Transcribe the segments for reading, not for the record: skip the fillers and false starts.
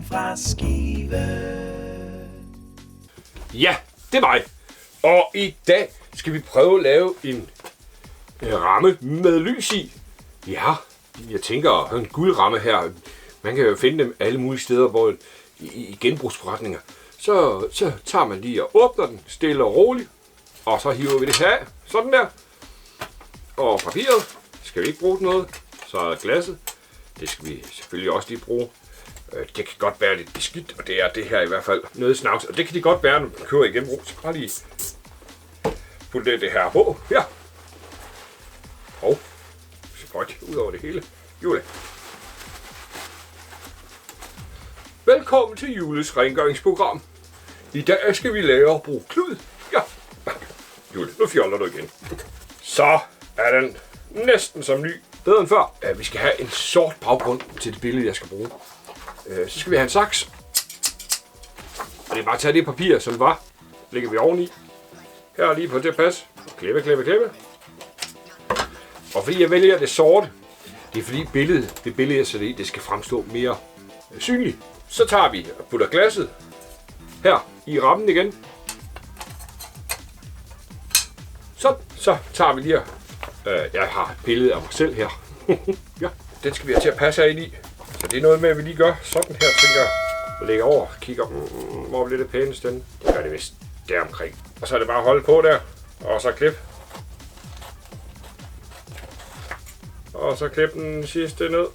fra Skive. Ja, det er mig. Og i dag skal vi prøve at lave en ramme med lys i. Ja, jeg tænker en guldramme her. Man kan jo finde dem alle mulige steder, hvor i genbrugsforretninger. Så tager man lige og åbner den stille og roligt. Og så hiver vi det her af. Sådan der. Og papiret skal vi ikke bruge til noget. Så er glasset. Det skal vi selvfølgelig også lige bruge. Det kan godt være lidt beskidt, og det er det her i hvert fald noget snavs. Og det kan det godt være, når man kører i genbrug. Så bare lige putte det her på. Ja. Og så godt ud over det hele. Jule. Velkommen til Jules rengøringsprogram. I dag skal vi lære at bruge klud. Ja. Jule, nu fjoller du igen. Så er den næsten som ny. Bedre end før. Vi skal have en sort baggrund til det billede, jeg skal bruge. Så skal vi have en saks. Og det er bare at tage det papir, som var. Lægger vi oveni. Her lige på det pas. Klippe, klippe, klippe. Og fordi jeg vælger det sorte, det er fordi det billede jeg sætter i, det skal fremstå mere synligt. Så tager vi og putter glasset her i rammen igen. Så tager vi lige jeg har et billede af mig selv her. Ja, den skal vi have til at passe ind i. Så det er noget med, at vi lige gør sådan her, tænker jeg. Og lægger over, kigger, hvor bliver det pænest den. Det gør det vist deromkring. Og så er det bare at holde på der, og så klip. Og så klip den sidste ned.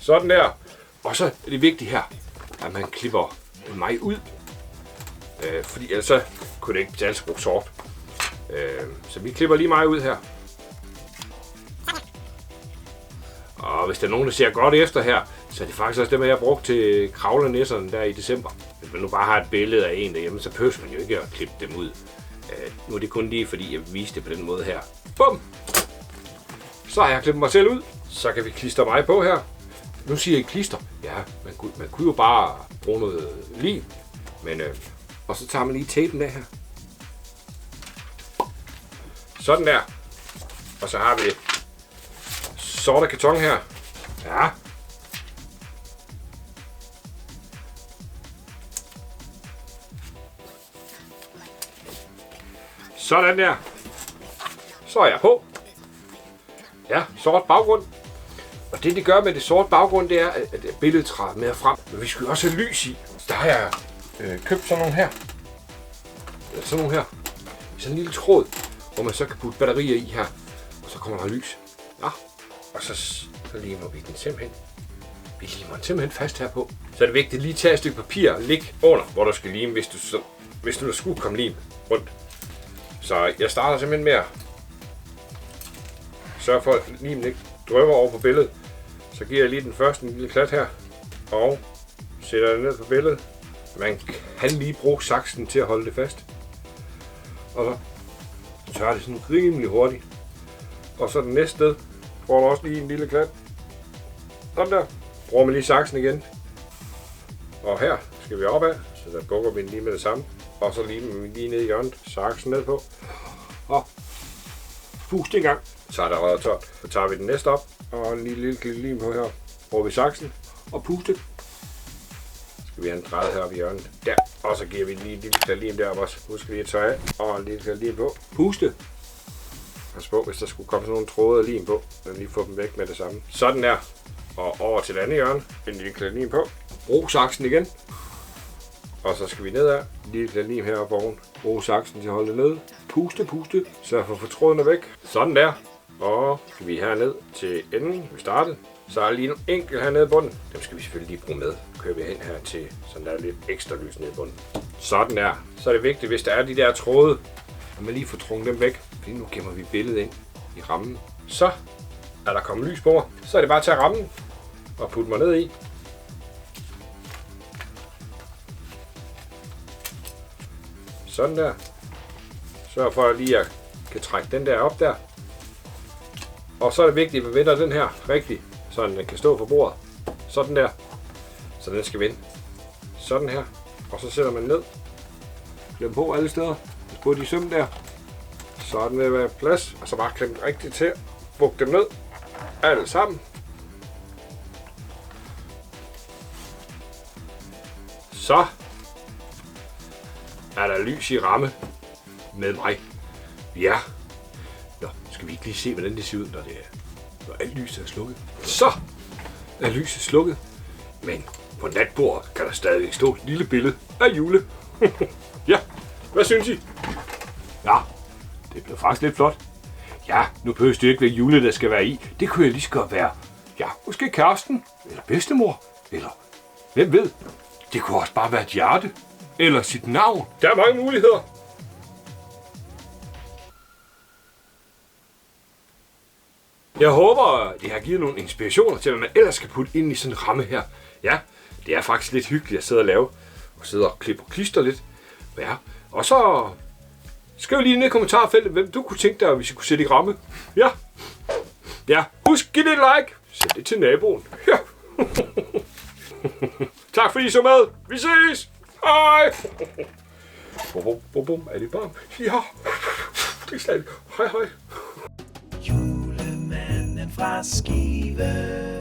Sådan der. Og så er det vigtigt her, at man klipper mig ud. Fordi ellers så kunne det ikke betale sig at bruge sort. Så vi klipper lige mig ud her. Og hvis der er nogen, der ser godt efter her, så er det faktisk også dem, jeg har brugt til kravlenæsserne der i december. Hvis man nu bare har et billede af en derhjemme, så behøver man jo ikke at klippe dem ud. Nu er det kun lige, fordi jeg viste det på den måde her. Bum! Så har jeg klippet mig selv ud. Så kan vi klistre mig på her. Nu siger jeg klister. Ja, man kunne jo bare bruge noget lim. Men, og så tager man lige tapen af her. Sådan der. Og så har vi sorte karton her. Ja. Sådan der. Så er jeg på. Ja, sort baggrund. Og det gør med det sorte baggrund, det er, at billedet træder mere frem. Men vi skal også have lys i. Så der har jeg købt sådan nogle her. Sådan nogle her. Sådan en lille tråd, hvor man så kan putte batterier i her. Og så kommer der lys. Ja. Og så limer vi den simpelthen. Vi limer den simpelthen fast herpå. Så er det vigtigt at lige tage et stykke papir og lægge under, hvor der skal lime, hvis du skulle komme lim rundt. Så jeg starter simpelthen med at sørge for, at limen ikke drypper over på billedet. Så giver jeg lige den første en lille klat her. Og sætter det ned på billedet. Man kan lige bruge saksen til at holde det fast. Og så tørrer det sådan rimelig hurtigt. Og så den næste sted får du også lige en lille klat. Sådan der. Bruger man lige saksen igen. Og her skal vi opad, så der bukker vi den lige med det samme. Og så limer vi lige ned i hjørnet. Saksen ned på. Og pust en gang. Så er der røget tørt. Så tager vi den næste op. Og en lille lim på her. Bruger vi saksen. Og puste. Så skal vi have en drejet her ved hjørnet. Der. Og så giver vi lige en lille klat lim deroppe også. Husk lige at tørre af. Og en lille klat lim på. Puste. Pas på, hvis der skulle komme sådan nogle tråde af lim på. Men lige få dem væk med det samme. Sådan der. Og over til det andet hjørne. En lille klat lim på. Brug saksen igen. Og så skal vi nedad. En lille klat lim heroppe oven. Brug saksen til at holde det nede. Puste, puste. Sørg for at få trådene væk. Sådan der. Og skal vi herned til enden. Vi startede. Så er der lige nogle enkelt hernede i bunden. Dem skal vi selvfølgelig lige bruge med. Kører vi hen her til sådan der er lidt ekstra lys nede i bunden. Sådan der. Så er det vigtigt, hvis der er de der tråde, at man lige får trukket dem væk. Fordi nu gemmer vi billedet ind i rammen. Så er der kommet lys på. Så er det bare at tage rammen og putte mig ned i. Sådan der. Sørg for at lige at kan trække den der op der. Og så er det vigtigt, at vi vender den her rigtigt, så den kan stå på bordet. Sådan der. Så den skal vende. Sådan her. Og så sætter man ned. Klem på alle steder. På de søm der. Så er den ved at være plads. Og så bare klem rigtigt til. Buk dem ned. Alle sammen. Så er der lys i ramme med mig. Ja. Nå, skal vi ikke lige se, hvordan det ser ud, når alt lyset er slukket. Så er lyset slukket. Men på natbordet kan der stadig stå et lille billede af Jule. Ja, hvad synes I? Ja, det blev faktisk lidt flot. Ja, nu behøver det ikke være Jule, der skal være i. Det kunne jeg lige så godt være. Ja, måske kæresten, eller bedstemor, eller hvem ved. Det kunne også bare være et hjerte, eller sit navn. Der er mange muligheder. Jeg håber, det har givet nogle inspirationer til, hvad man ellers skal putte ind i sådan en ramme her. Ja, det er faktisk lidt hyggeligt at sidde og lave, og sidde og klippe og klister lidt. Ja, og så skriv lige ned i kommentarfeltet, hvem du kunne tænke dig, hvis I kunne sætte i ramme. Ja. Ja, husk, giv det et like. Sæt det til naboen. Ja. Tak fordi I så med. Vi ses. Hej. Bum. Er det bare? Ja. Det er slet. Hej. Julemanden fra Skive.